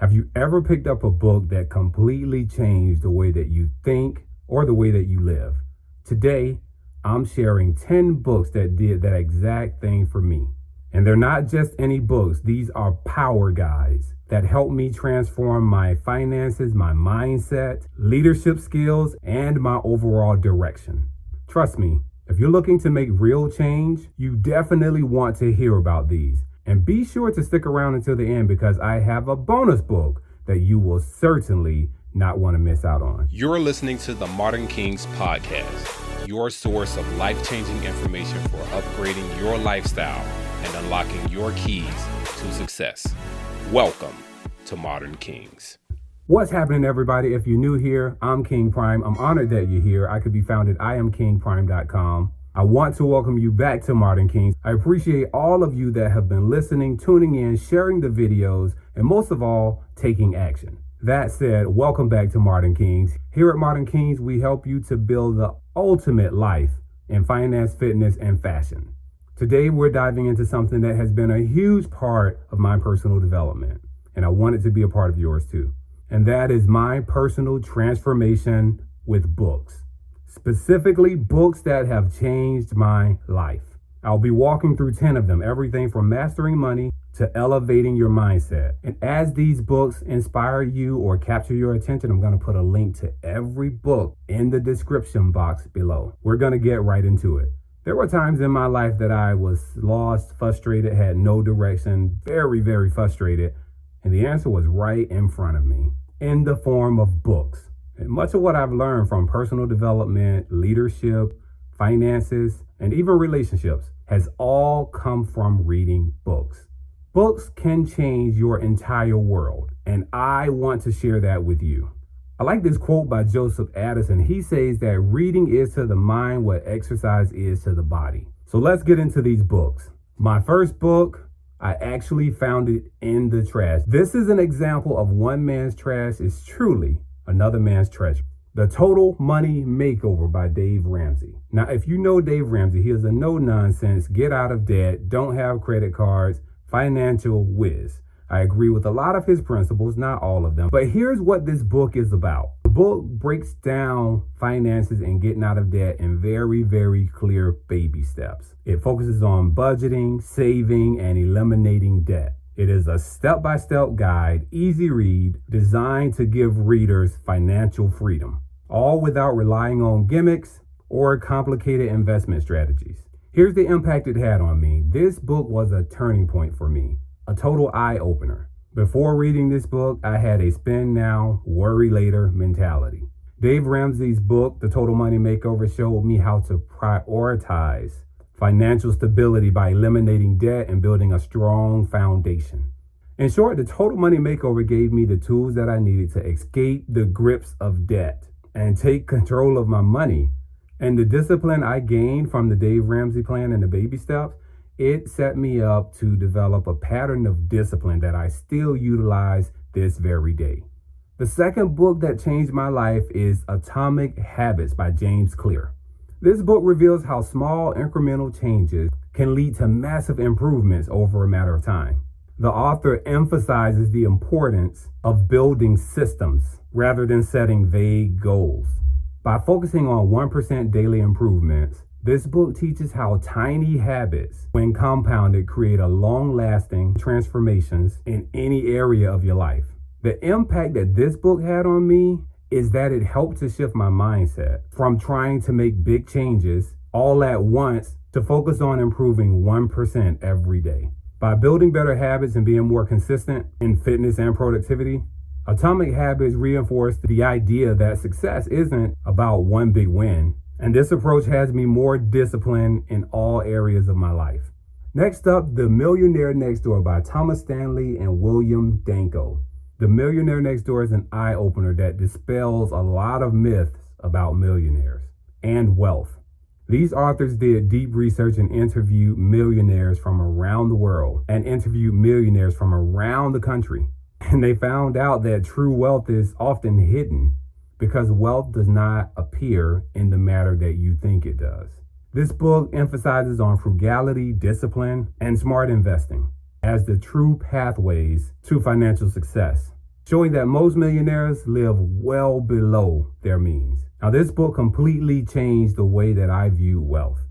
Have you ever picked up a book that completely changed the way that you think or the way that you live? Today, I'm sharing 10 books that did that exact thing for me. And they're not just any books. These are power guides that help me transform my finances, my mindset, leadership skills, and my overall direction. Trust me, if you're looking to make real change, you definitely want to hear about these. And be sure to stick around until the end because I have a bonus book that you will certainly not want to miss out on. You're listening to the Modern Kings Podcast, your source of life-changing information for upgrading your lifestyle and unlocking your keys to success. Welcome to Modern Kings. What's happening, everybody? If you're new here, I'm King Prime. I'm honored that you're here. I could be found at IamKingPrime.com. I want to welcome you back to Modern Kings. I appreciate all of you that have been listening, tuning in, sharing the videos, and most of all, taking action. That said, welcome back to Modern Kings. Here at Modern Kings, we help you to build the ultimate life in finance, fitness, and fashion. Today, we're diving into something that has been a huge part of my personal development, and I want it to be a part of yours too. And that is my personal transformation with books. Specifically, books that have changed my life. I'll be walking through 10 of them, everything from mastering money to elevating your mindset. And as these books inspire you or capture your attention, I'm going to put a link to every book in the description box below. We're going to get right into it. There were times in my life that I was lost, frustrated, had no direction, very, very frustrated. And the answer was right in front of me in the form of books. And much of what I've learned from personal development, leadership, finances, and even relationships has all come from reading books. Books can change your entire world, and I want to share that with you. I like this quote by Joseph Addison. He says that reading is to the mind what exercise is to the body. So let's get into these books. My first book, I actually found it in the trash. This is an example of one man's trash is truly another man's treasure. The Total Money Makeover by Dave Ramsey. Now, if you know Dave Ramsey, he is a no-nonsense, get out of debt, don't have credit cards, financial whiz. I agree with a lot of his principles, not all of them. But here's what this book is about. The book breaks down finances and getting out of debt in very, very clear baby steps. It focuses on budgeting, saving, and eliminating debt. It is a step-by-step guide, easy read, designed to give readers financial freedom, all without relying on gimmicks or complicated investment strategies. Here's the impact it had on me. This book was a turning point for me, a total eye-opener. Before reading this book, I had a spend now, worry later mentality. Dave Ramsey's book, The Total Money Makeover, showed me how to prioritize financial stability by eliminating debt and building a strong foundation. In short, the Total Money Makeover gave me the tools that I needed to escape the grips of debt and take control of my money. And the discipline I gained from the Dave Ramsey plan and the baby steps, it set me up to develop a pattern of discipline that I still utilize this very day. The second book that changed my life is Atomic Habits by James Clear. This book reveals how small incremental changes can lead to massive improvements over a matter of time. The author emphasizes the importance of building systems rather than setting vague goals. By focusing on 1% daily improvements, this book teaches how tiny habits, when compounded, create a long-lasting transformations in any area of your life. The impact that this book had on me is that it helped to shift my mindset from trying to make big changes all at once to focus on improving 1% every day. By building better habits and being more consistent in fitness and productivity, Atomic Habits reinforced the idea that success isn't about one big win. And this approach has me more disciplined in all areas of my life. Next up, The Millionaire Next Door by Thomas Stanley and William Danko. The Millionaire Next Door is an eye-opener that dispels a lot of myths about millionaires and wealth. These authors did deep research and interviewed millionaires from around the world and interviewed millionaires from around the country. And they found out that true wealth is often hidden because wealth does not appear in the manner that you think it does. This book emphasizes on frugality, discipline, and smart investing as the true pathways to financial success. showing that most millionaires live well below their means. Now, this book completely changed the way that I view wealth.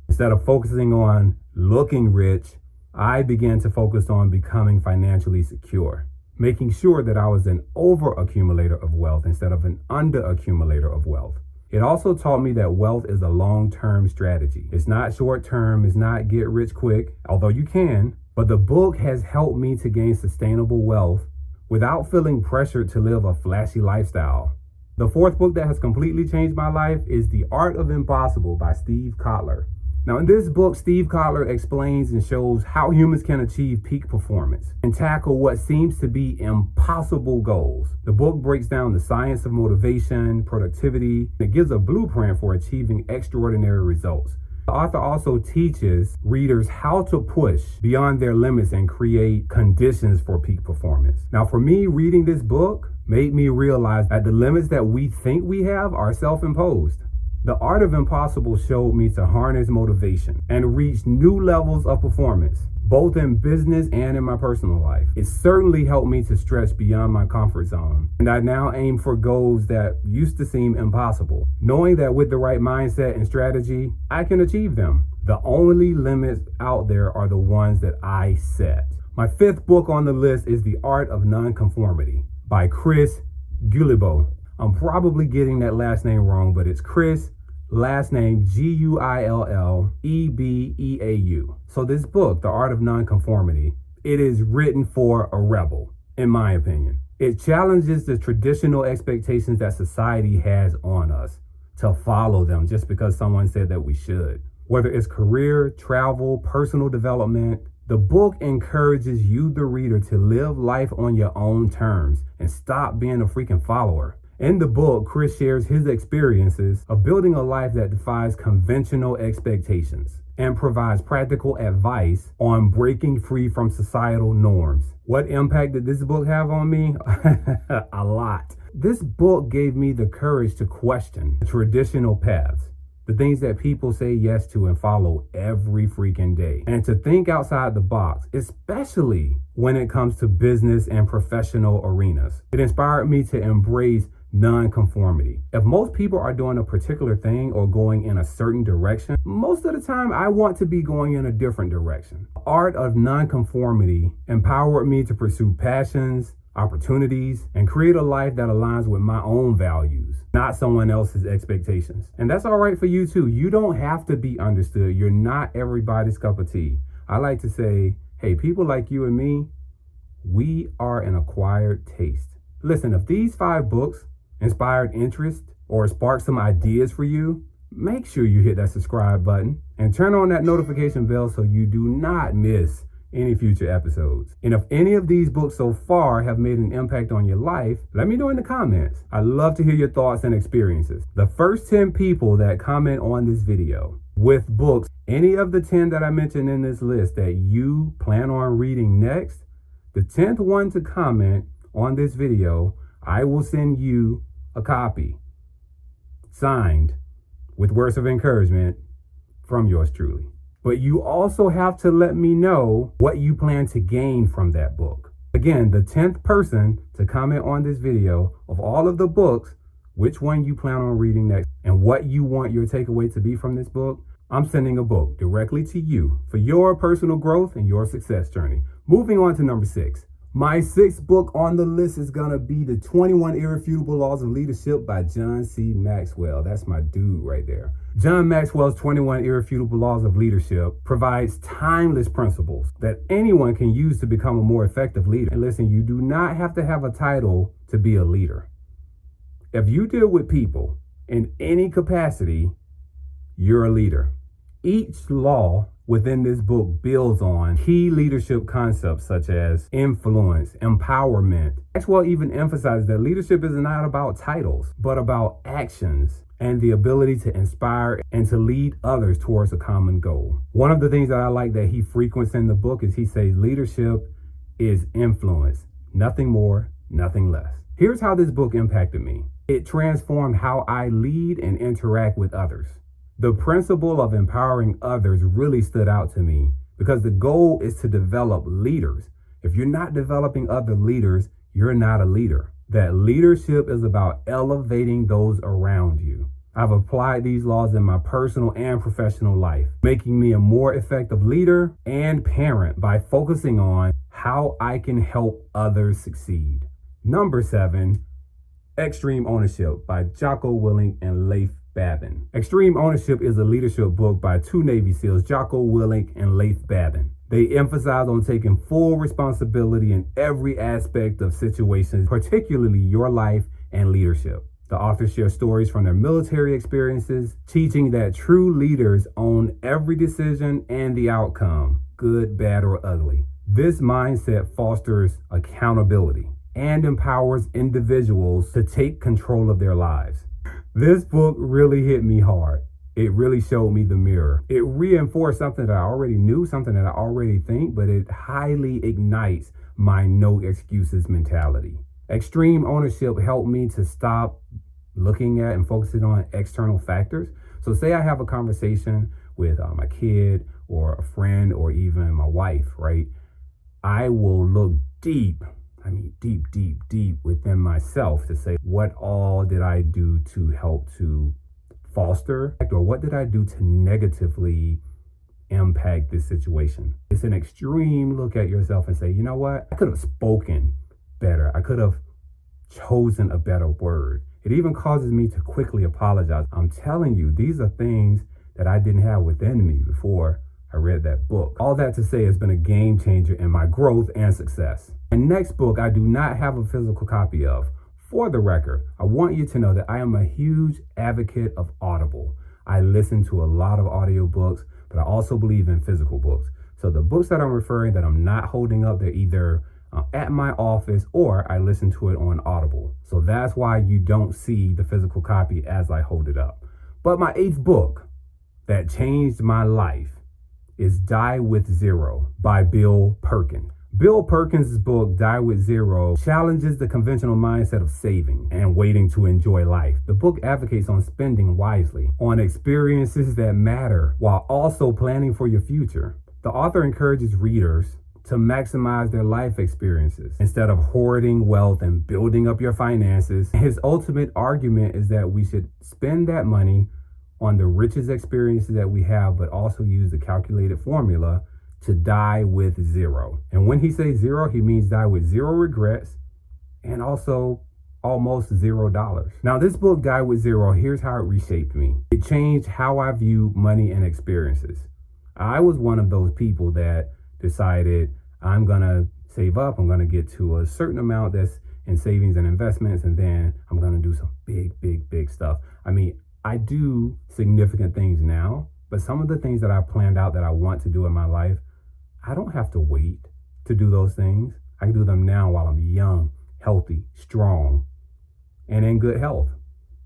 Instead of focusing on looking rich, I began to focus on becoming financially secure, making sure that I was an over-accumulator of wealth instead of an under-accumulator of wealth. It also taught me that wealth is a long-term strategy. It's not short-term, it's not get rich quick, although you can, but the book has helped me to gain sustainable wealth without feeling pressured to live a flashy lifestyle. The fourth book that has completely changed my life is The Art of Impossible by Steve Kotler. Now, in this book, Steve Kotler explains and shows how humans can achieve peak performance and tackle what seems to be impossible goals. The book breaks down the science of motivation, productivity, and it gives a blueprint for achieving extraordinary results. The author also teaches readers how to push beyond their limits and create conditions for peak performance. Now, for me, reading this book made me realize that the limits that we think we have are self-imposed. The Art of Impossible showed me to harness motivation and reach new levels of performance, both in business and in my personal life. It certainly helped me to stretch beyond my comfort zone, and I now aim for goals that used to seem impossible, knowing that with the right mindset and strategy, I can achieve them. The only limits out there are the ones that I set. My fifth book on the list is The Art of Nonconformity by Chris Guillebeau. I'm probably getting that last name wrong, but it's Chris, last name Guillebeau. So this book, The Art of Nonconformity, it is written for a rebel, in my opinion. It challenges the traditional expectations that society has on us to follow them just because someone said that we should. Whether it's career, travel, personal development, the book encourages you, the reader, to live life on your own terms and stop being a freaking follower. In the book, Chris shares his experiences of building a life that defies conventional expectations and provides practical advice on breaking free from societal norms. What impact did this book have on me? A lot. This book gave me the courage to question traditional paths, the things that people say yes to and follow every freaking day, and to think outside the box, especially when it comes to business and professional arenas. It inspired me to embrace nonconformity. If most people are doing a particular thing or going in a certain direction, most of the time I want to be going in a different direction. The Art of Nonconformity empowered me to pursue passions, opportunities, and create a life that aligns with my own values, not someone else's expectations. And that's all right for you too. You don't have to be understood. You're not everybody's cup of tea. I like to say, hey, people like you and me, we are an acquired taste. Listen, if these 5 books inspired interest or sparked some ideas for you, make sure you hit that subscribe button and turn on that notification bell so you do not miss any future episodes. And if any of these books so far have made an impact on your life, let me know in the comments. I'd love to hear your thoughts and experiences. The first 10 people that comment on this video with books, any of the 10 that I mentioned in this list that you plan on reading next, the 10th one to comment on this video, I will send you a copy signed with words of encouragement from yours truly. But you also have to let me know what you plan to gain from that book. Again, the 10th person to comment on this video of all of the books, which one you plan on reading next and what you want your takeaway to be from this book, I'm sending a book directly to you for your personal growth and your success journey. Moving on to number 6. My 6th book on the list is going to be The 21 Irrefutable Laws of Leadership by John C. Maxwell. That's my dude right there. John Maxwell's 21 Irrefutable Laws of Leadership provides timeless principles that anyone can use to become a more effective leader. And listen, you do not have to have a title to be a leader. If you deal with people in any capacity, you're a leader. Each law within this book builds on key leadership concepts such as influence, empowerment. Maxwell even emphasizes that leadership is not about titles, but about actions and the ability to inspire and to lead others towards a common goal. One of the things that I like that he frequents in the book is he says leadership is influence, nothing more, nothing less. Here's how this book impacted me. It transformed how I lead and interact with others. The principle of empowering others really stood out to me because the goal is to develop leaders. If you're not developing other leaders, you're not a leader. That leadership is about elevating those around you. I've applied these laws in my personal and professional life, making me a more effective leader and parent by focusing on how I can help others succeed. Number 7, Extreme Ownership by Jocko Willink and Leif Babin. Extreme Ownership is a leadership book by 2 Navy SEALs, Jocko Willink and Leif Babin. They emphasize on taking full responsibility in every aspect of situations, particularly your life and leadership. The authors share stories from their military experiences, teaching that true leaders own every decision and the outcome, good, bad, or ugly. This mindset fosters accountability and empowers individuals to take control of their lives. This book really hit me hard. It really showed me the mirror. It reinforced something that I already knew, something that I already think, but it highly ignites my no excuses mentality. Extreme Ownership helped me to stop looking at and focusing on external factors. So say I have a conversation with my kid or a friend or even my wife, right? I will look deep within myself to say, what all did I do to help to foster, or what did I do to negatively impact this situation? It's an extreme look at yourself and say, you know what? I could have spoken better. I could have chosen a better word. It even causes me to quickly apologize. I'm telling you, these are things that I didn't have within me before I read that book. All that to say, it's been a game changer in my growth and success. The next book I do not have a physical copy of. For the record, I want you to know that I am a huge advocate of Audible. I listen to a lot of audiobooks, but I also believe in physical books. So the books that I'm referring that I'm not holding up, they're either at my office or I listen to it on Audible. So that's why you don't see the physical copy as I hold it up. But my 8th book that changed my life is Die with Zero by Bill Perkins. Bill Perkins' book, Die with Zero, challenges the conventional mindset of saving and waiting to enjoy life. The book advocates on spending wisely, on experiences that matter, while also planning for your future. The author encourages readers to maximize their life experiences instead of hoarding wealth and building up your finances. His ultimate argument is that we should spend that money on the richest experiences that we have, but also use the calculated formula to die with zero. And when he says zero, he means die with zero regrets and also almost $0. Now, this book, Die with Zero, here's how it reshaped me. It changed how I view money and experiences. I was one of those people that decided I'm gonna save up, I'm gonna get to a certain amount that's in savings and investments, and then I'm gonna do some big stuff. I mean, I do significant things now, but some of the things that I planned out that I want to do in my life, I don't have to wait to do those things. I can do them now while I'm young, healthy, strong, and in good health.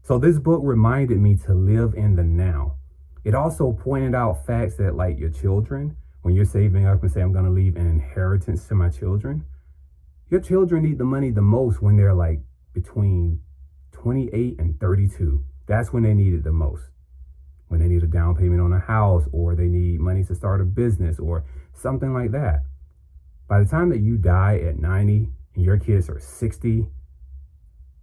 So this book reminded me to live in the now. It also pointed out facts that, like your children, when you're saving up and say, I'm going to leave an inheritance to my children, your children need the money the most when they're like between 28 and 32. That's when they need it the most. When they need a down payment on a house, or they need money to start a business or something like that. By the time that you die at 90 and your kids are 60,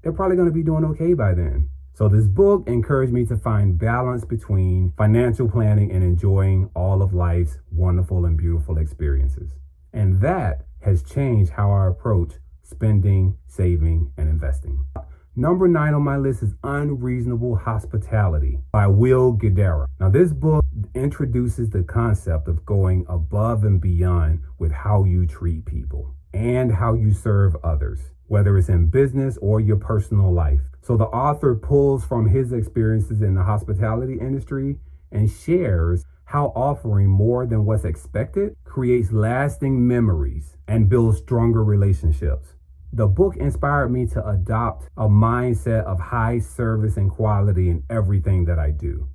they're probably going to be doing okay by then. So this book encouraged me to find balance between financial planning and enjoying all of life's wonderful and beautiful experiences. And that has changed how I approach spending, saving, and investing. Number 9 on my list is Unreasonable Hospitality by Will Guidara. Now, this book introduces the concept of going above and beyond with how you treat people and how you serve others, whether it's in business or your personal life. So the author pulls from his experiences in the hospitality industry and shares how offering more than what's expected creates lasting memories and builds stronger relationships. The book inspired me to adopt a mindset of high service and quality in everything that I do.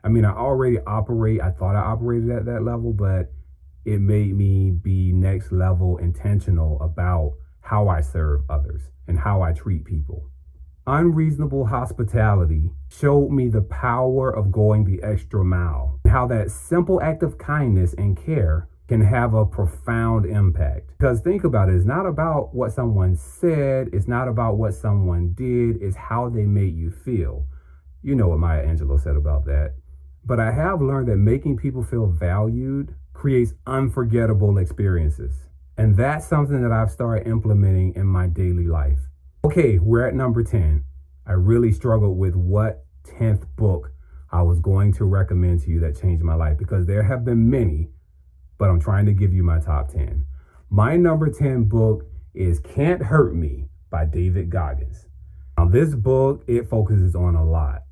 I mean, I thought I operated at that level, but it made me be next level intentional about how I serve others and how I treat people. Unreasonable Hospitality showed me the power of going the extra mile, and how that simple act of kindness and care can have a profound impact. Because think about it, it's not about what someone said, it's not about what someone did, it's how they made you feel. You know what Maya Angelou said about that. But I have learned that making people feel valued creates unforgettable experiences. And that's something that I've started implementing in my daily life. Okay, we're at number 10. I really struggled with what 10th book I was going to recommend to you that changed my life, because there have been many, but I'm trying to give you my top 10. My number 10 book is Can't Hurt Me by David Goggins. Now this book, it focuses on a lot.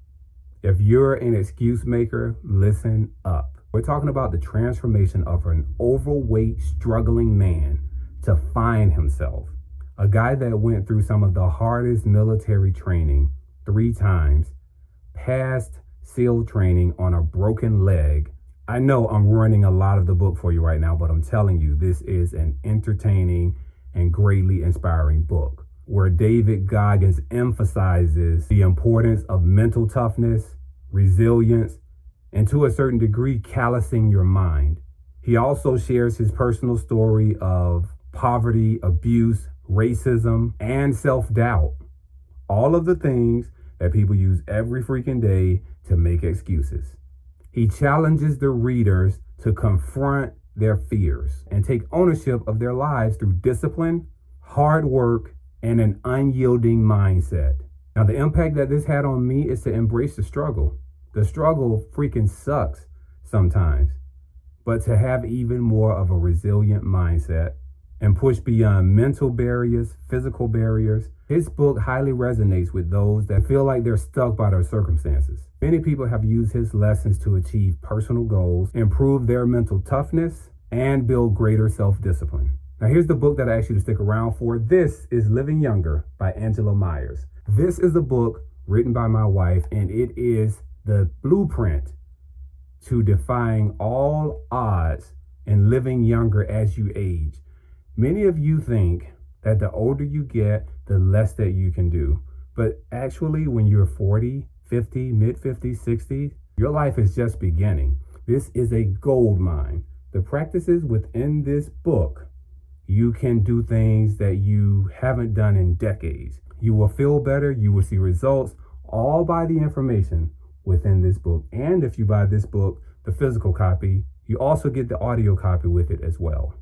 If you're an excuse maker, listen up. We're talking about the transformation of an overweight, struggling man to find himself. A guy that went through some of the hardest military training 3 times, passed SEAL training on a broken leg. I know I'm ruining a lot of the book for you right now, but I'm telling you, this is an entertaining and greatly inspiring book, where David Goggins emphasizes the importance of mental toughness, resilience, and to a certain degree, callousing your mind. He also shares his personal story of poverty, abuse, racism, and self-doubt. All of the things that people use every freaking day to make excuses. He challenges the readers to confront their fears and take ownership of their lives through discipline, hard work, and an unyielding mindset. Now, the impact that this had on me is to embrace the struggle. The struggle freaking sucks sometimes, but to have even more of a resilient mindset and push beyond mental barriers, physical barriers. His book highly resonates with those that feel like they're stuck by their circumstances. Many people have used his lessons to achieve personal goals, improve their mental toughness, and build greater self-discipline. Now here's the book that I asked you to stick around for. This is Living Younger by Angela Myers. This is a book written by my wife, and it is the blueprint to defying all odds and living younger as you age. Many of you think that the older you get, the less that you can do. But actually, when you're 40, 50, mid-50s, 60s, your life is just beginning. This is a gold mine. The practices within this book, you can do things that you haven't done in decades. You will feel better. You will see results, all by the information within this book. And if you buy this book, the physical copy, you also get the audio copy with it as well.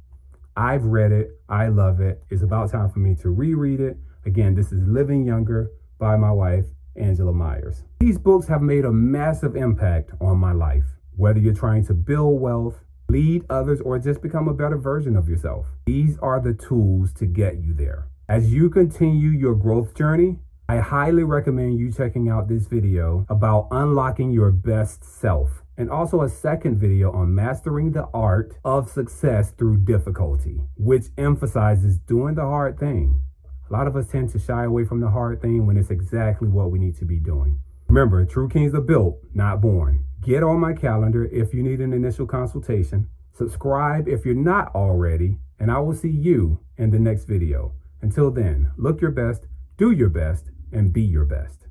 I've read it. I love it. It's about time for me to reread it. Again, this is Living Younger by my wife, Angela Myers. These books have made a massive impact on my life. Whether you're trying to build wealth, lead others, or just become a better version of yourself, these are the tools to get you there. As you continue your growth journey, I highly recommend you checking out this video about unlocking your best self, and also a second video on mastering the art of success through difficulty, which emphasizes doing the hard thing. A lot of us tend to shy away from the hard thing when it's exactly what we need to be doing. Remember, true kings are built, not born. Get on my calendar if you need an initial consultation. Subscribe if you're not already, and I will see you in the next video. Until then, look your best, do your best, and be your best.